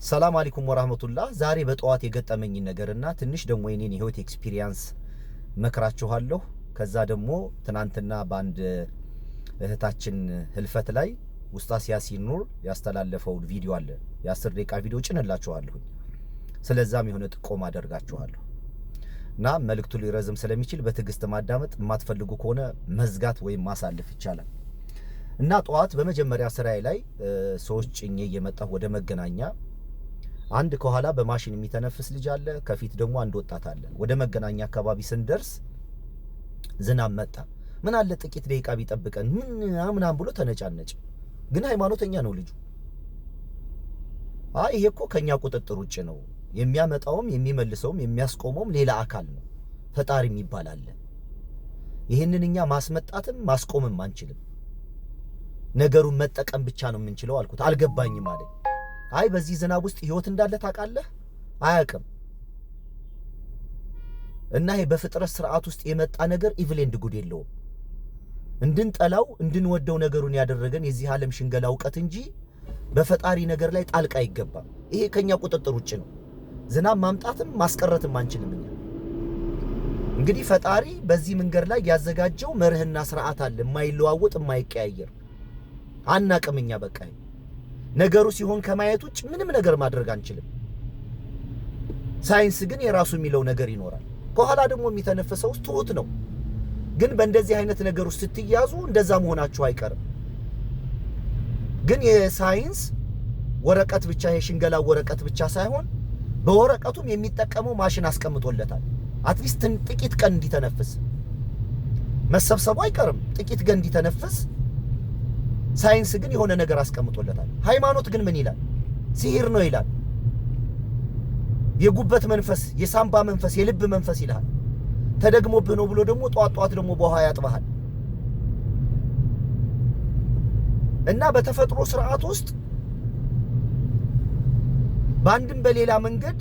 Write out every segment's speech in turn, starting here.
ሰላም አለይኩም ወራህመቱላህ። ዛሬ በጠዋት የገጠመኝ ነገርና ትንሽ ደግሞ የኔን የህይወት ኤክስፒሪየንስ መክራችኋለሁ። ከዛ ደግሞ ትናንትና በአንድ እህታችን ህልፈት ላይ ኡስታዝ ያሲን ኑር ያስተላለፈው ቪዲዮ አለ። የ10 ደቂቃ ቪዲዮ ጭንላችኋለሁ። ስለዛም የሆነ ጥቆማ አደርጋችኋለሁ እና መልእክቱ ሊረዝም ስለሚችል በትዕግስት ማዳመጥ፣ የማትፈልጉ ከሆነ መዝጋት ወይም ማሳለፍ ይቻላል። እና ጠዋት በመጀመሪያ ስራዬ ላይ ሰዎች ጭኜ እየመጣሁ ወደ መገናኛ አንድ ከኋላ በማሽን የሚተነፍስ ልጅ አለ፣ ከፊት ደግሞ አንድ ወጣት አለ። ወደ መገናኛ አካባቢ ስንደርስ ዝናብ መጣ። ምን አለ ጥቂት ደቂቃ ቢጠብቀን ምናምን ብሎ ተነጫነጭ። ግን ሃይማኖተኛ ነው ልጁ። አይ ይሄ እኮ ከኛ ቁጥጥር ውጭ ነው፣ የሚያመጣውም የሚመልሰውም የሚያስቆመውም ሌላ አካል ነው፣ ፈጣሪ የሚባል አለ። ይህንን እኛ ማስመጣትም ማስቆምም አንችልም፣ ነገሩን መጠቀም ብቻ ነው የምንችለው አልኩት። አልገባኝም አለኝ። አይ በዚህ ዝናብ ውስጥ ህይወት እንዳለ ታውቃለህ? አያውቅም። እና ይሄ በፍጥረት ስርዓት ውስጥ የመጣ ነገር ኢቭል ኤንድ ጉድ የለውም። እንድንጠላው እንድንወደው ነገሩን ያደረገን የዚህ ዓለም ሽንገላ እውቀት እንጂ በፈጣሪ ነገር ላይ ጣልቃ አይገባም። ይሄ ከኛ ቁጥጥር ውጭ ነው። ዝናብ ማምጣትም ማስቀረትም አንችልም እኛ። እንግዲህ ፈጣሪ በዚህ መንገድ ላይ ያዘጋጀው መርህና ስርዓት አለ፣ የማይለዋወጥ የማይቀያየር። አናቅም እኛ። በቃ ነገሩ ሲሆን ከማየት ውጭ ምንም ነገር ማድረግ አንችልም። ሳይንስ ግን የራሱ የሚለው ነገር ይኖራል። ከኋላ ደግሞ የሚተነፈሰው ትሁት ነው። ግን በእንደዚህ አይነት ነገር ውስጥ ስትያዙ እንደዛ መሆናችሁ አይቀርም። ግን የሳይንስ ወረቀት ብቻ የሽንገላ ወረቀት ብቻ ሳይሆን በወረቀቱም የሚጠቀመው ማሽን አስቀምጦለታል። አትሊስት ጥቂት ቀን እንዲተነፍስ፣ መሰብሰቡ አይቀርም፣ ጥቂት ቀን እንዲተነፍስ ሳይንስ ግን የሆነ ነገር አስቀምጦለታል። ሃይማኖት ግን ምን ይላል? ሲሂር ነው ይላል። የጉበት መንፈስ፣ የሳምባ መንፈስ፣ የልብ መንፈስ ይልሃል። ተደግሞብህ ነው ብሎ ደግሞ ጧት ደግሞ በውሃ ያጥባሃል። እና በተፈጥሮ ስርዓት ውስጥ በአንድም በሌላ መንገድ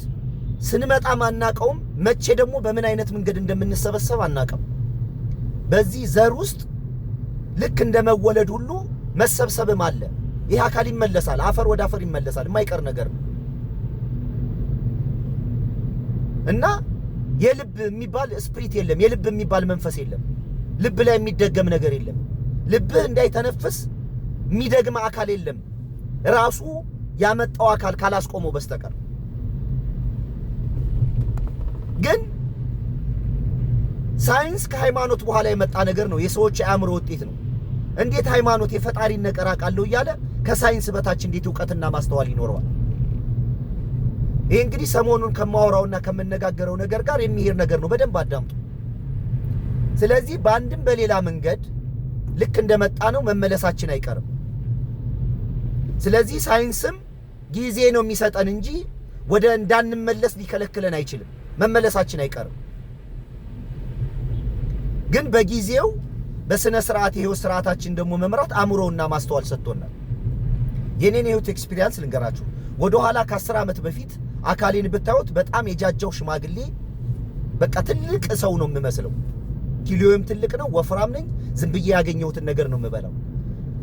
ስንመጣ ማናቀውም፣ መቼ ደግሞ በምን አይነት መንገድ እንደምንሰበሰብ አናቀም። በዚህ ዘር ውስጥ ልክ እንደመወለድ ሁሉ መሰብሰብም አለ። ይህ አካል ይመለሳል፣ አፈር ወደ አፈር ይመለሳል፣ የማይቀር ነገር ነው። እና የልብ የሚባል ስፕሪት የለም፣ የልብ የሚባል መንፈስ የለም፣ ልብ ላይ የሚደገም ነገር የለም። ልብህ እንዳይተነፍስ የሚደግም አካል የለም፣ ራሱ ያመጣው አካል ካላስቆመው በስተቀር። ግን ሳይንስ ከሃይማኖት በኋላ የመጣ ነገር ነው፣ የሰዎች የአእምሮ ውጤት ነው። እንዴት ሃይማኖት የፈጣሪን ነገር አውቃለሁ እያለ ከሳይንስ በታች እንዴት ዕውቀትና ማስተዋል ይኖረዋል? ይሄ እንግዲህ ሰሞኑን ከማወራውና ከመነጋገረው ነገር ጋር የሚሄድ ነገር ነው። በደንብ አዳምጡ። ስለዚህ በአንድም በሌላ መንገድ ልክ እንደመጣ ነው መመለሳችን አይቀርም። ስለዚህ ሳይንስም ጊዜ ነው የሚሰጠን እንጂ ወደ እንዳንመለስ ሊከለክለን አይችልም። መመለሳችን አይቀርም። ግን በጊዜው በስነ ስርዓት የህይወት ስርዓታችን ደግሞ መምራት አእምሮና ማስተዋል ሰጥቶናል። የኔን የህይወት ኤክስፒሪየንስ ልንገራችሁ። ወደ ኋላ ከ10 ዓመት በፊት አካሌን ብታዩት በጣም የጃጃው ሽማግሌ፣ በቃ ትልቅ ሰው ነው የምመስለው። ኪሎዬም ትልቅ ነው፣ ወፍራም ነኝ። ዝም ብዬ ያገኘሁትን ነገር ነው የምበላው።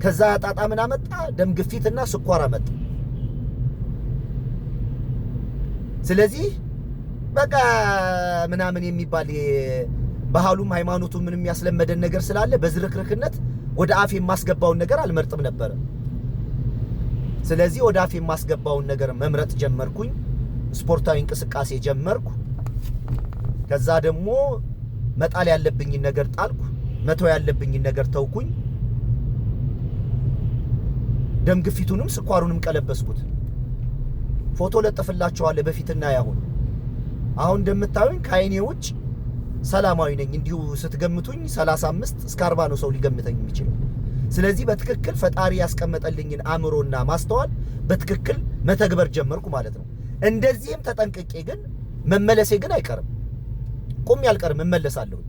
ከዛ ጣጣ ምን አመጣ? ደም ግፊትና ስኳር አመጣ። ስለዚህ በቃ ምናምን የሚባል ባህሉም ሃይማኖቱም ምንም ያስለመደን ነገር ስላለ በዝርክርክነት ወደ አፍ የማስገባውን ነገር አልመርጥም ነበር። ስለዚህ ወደ አፍ የማስገባውን ነገር መምረጥ ጀመርኩኝ። ስፖርታዊ እንቅስቃሴ ጀመርኩ። ከዛ ደግሞ መጣል ያለብኝን ነገር ጣልኩ፣ መተው ያለብኝን ነገር ተውኩኝ። ደም ግፊቱንም ስኳሩንም ቀለበስኩት። ፎቶ ለጥፍላችኋለሁ በፊትና ያሁን። አሁን እንደምታዩኝ ከአይኔ ውጭ ሰላማዊ ነኝ። እንዲሁ ስትገምቱኝ 35 እስከ 40 ነው ሰው ሊገምተኝ የሚችለው። ስለዚህ በትክክል ፈጣሪ ያስቀመጠልኝን አእምሮና ማስተዋል በትክክል መተግበር ጀመርኩ ማለት ነው። እንደዚህም ተጠንቅቄ ግን መመለሴ ግን አይቀርም። ቁም ያልቀርም፣ እመለሳለሁ።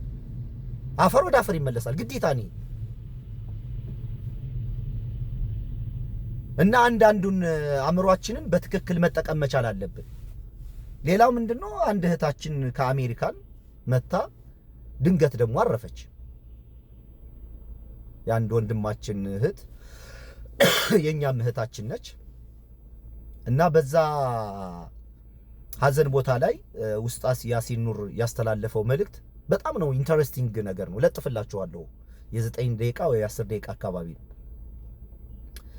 አፈር ወደ አፈር ይመለሳል ግዴታ ነኝ። እና አንዳንዱን አእምሮአችንን በትክክል መጠቀም መቻል አለብን። ሌላው ምንድነው? አንድ እህታችን ከአሜሪካን መታ ድንገት ደግሞ አረፈች። የአንድ ወንድማችን እህት የኛም እህታችን ነች። እና በዛ ሀዘን ቦታ ላይ ኡስታዝ ያሲን ኑር ያስተላለፈው መልእክት በጣም ነው ኢንተረስቲንግ ነገር ነው። ለጥፍላችኋለሁ። የ9 ደቂቃ ወይ 10 ደቂቃ አካባቢ ነው።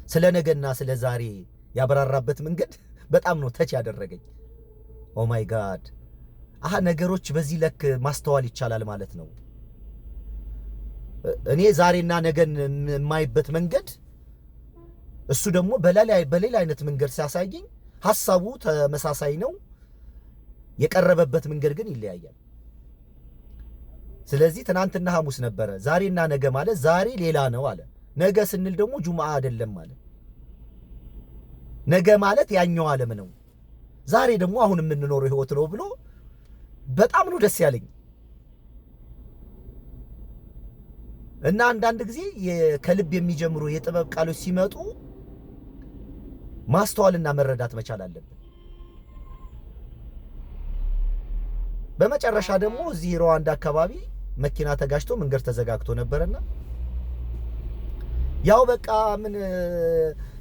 ስለ ነገና ስለ ዛሬ ያበራራበት መንገድ በጣም ነው ተች ያደረገኝ። ኦ ማይ ጋድ! ነገሮች በዚህ ለክ ማስተዋል ይቻላል ማለት ነው። እኔ ዛሬና ነገን የማይበት መንገድ እሱ ደግሞ በሌላ አይነት መንገድ ሲያሳየኝ ሐሳቡ ተመሳሳይ ነው፣ የቀረበበት መንገድ ግን ይለያያል። ስለዚህ ትናንትና ሐሙስ ነበረ፣ ዛሬና ነገ ማለት ዛሬ ሌላ ነው አለ። ነገ ስንል ደግሞ ጁምዓ አይደለም አለ። ነገ ማለት ያኛው ዓለም ነው፣ ዛሬ ደግሞ አሁን የምንኖረው ህይወት ነው ብሎ በጣም ነው ደስ ያለኝ። እና አንዳንድ ጊዜ ከልብ የሚጀምሩ የጥበብ ቃሎች ሲመጡ ማስተዋልና መረዳት መቻል አለብን። በመጨረሻ ደግሞ እዚህ ሩዋንዳ አካባቢ መኪና ተጋጭቶ መንገድ ተዘጋግቶ ነበርና ያው በቃ ምን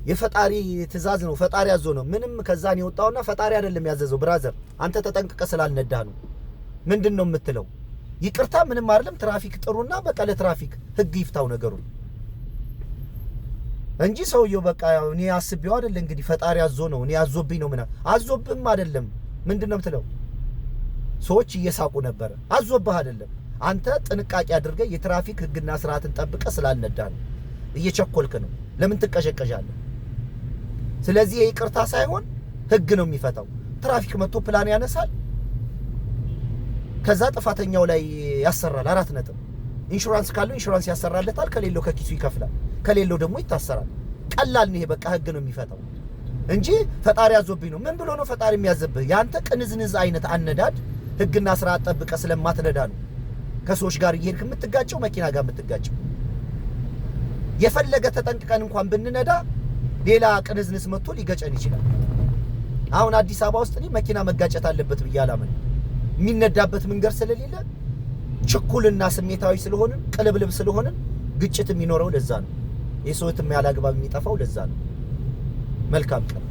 የፈጣሪ ትእዛዝ ነው፣ ፈጣሪ ያዞ ነው። ምንም ከዛን የወጣውና ፈጣሪ አይደለም ያዘዘው። ብራዘር አንተ ተጠንቅቀ ስላልነዳ ነው። ምንድነው የምትለው? ይቅርታ ምንም አይደለም። ትራፊክ ጥሩና በቃ ለትራፊክ ህግ ይፍታው ነገሩን እንጂ ሰውየው በቃ እኔ አስቤው አይደለም እንግዲህ ፈጣሪ ያዞ ነው፣ እኔ ያዞብኝ ነው። ምን አዞብም አይደለም። ምንድነው የምትለው? ሰዎች እየሳቁ ነበር። አዞብህ አይደለም፣ አንተ ጥንቃቄ አድርገህ የትራፊክ ህግና ስርዓትን ጠብቀ ስላልነዳ ነው። እየቸኮልክ ነው። ለምን ትቀሸቀሻለህ? ስለዚህ ይቅርታ ሳይሆን ህግ ነው የሚፈታው። ትራፊክ መጥቶ ፕላን ያነሳል፣ ከዛ ጥፋተኛው ላይ ያሰራል 4 ነጥብ። ኢንሹራንስ ካለው ኢንሹራንስ ያሰራለታል፣ ከሌለው ከኪሱ ይከፍላል፣ ከሌለው ደግሞ ይታሰራል። ቀላል ነው ይሄ። በቃ ህግ ነው የሚፈታው እንጂ ፈጣሪ ያዞብኝ ነው። ምን ብሎ ነው ፈጣሪ የሚያዘብህ? ያንተ ቅንዝንዝ አይነት አነዳድ ህግና ስርዓት ጠብቀ ስለማትነዳ ነው ከሰዎች ጋር እየሄድክ የምትጋጨው፣ መኪና ጋር የምትጋጨው። የፈለገ ተጠንቅቀን እንኳን ብንነዳ ሌላ ቅንዝንዝ መጥቶ ሊገጨን ይችላል። አሁን አዲስ አበባ ውስጥ መኪና መጋጨት አለበት ብዬ አላምንም። የሚነዳበት መንገድ ስለሌለ ችኩልና ስሜታዊ ስለሆንን ቅልብልብ ስለሆንን ግጭት የሚኖረው ለዛ ነው። የሰውትም ያላግባብ የሚጠፋው ለዛ ነው። መልካም ቀን።